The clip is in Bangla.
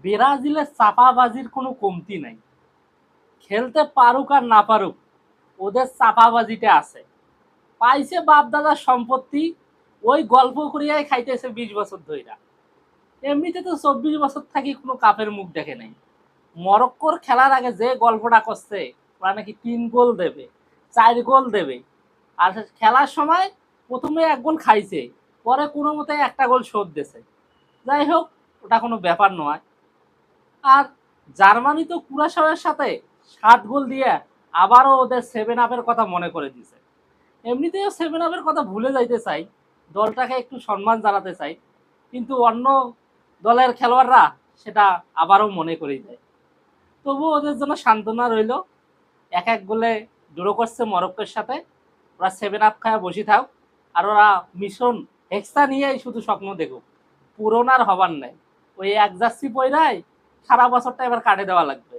ব্রাজিলের চাপাবাজির কোনো কমতি নাই। খেলতে পারুক আর না পারুক, ওদের চাপাবাজিটা আছে। পাইছে বাপ দাদার সম্পত্তি, ওই গল্প করিয়াই খাইতেছে 20 বছর ধইরা। এমনিতে তো 24 বছর থাকি কোনো কাপের মুখ দেখে নাই। মরক্কোর খেলার আগে যে গল্পটা করছে, ওরা নাকি 3 গোল দেবে, 4 গোল দেবে। আর খেলার সময় প্রথমে 1 গোল খাইছে, পরে কোনো মতে একটা গোল শোধ দিছে। যাই হোক, ওটা কোনো ব্যাপার নয়। আর জার্মানি তো কুরাশাওয়ের সাথে 7 গোল দিয়ে আবারও ওদের 7 আপের কথা মনে করে দিছে। এমনিতেও 7 আপের কথা ভুলে যাইতে চাই, দলটাকে একটু সম্মান জানাতে চাই, কিন্তু অন্য দলের খেলোয়াড়রা সেটা আবারও মনে করে দেয়। তবুও ওদের জন্য সান্ত্বনা রইল, 1-1 গোলে ড্র করছে মরক্কোর সাথে। ওরা 7 আপ খায় বসে থাক, আর ওরা মিশন হেক্সা নিয়েই শুধু স্বপ্ন দেখুক, পুরোনার হবার নাই। ওই এক জার্সি পইরাই সারা বছরটা এবার কাটে দেওয়া লাগবে।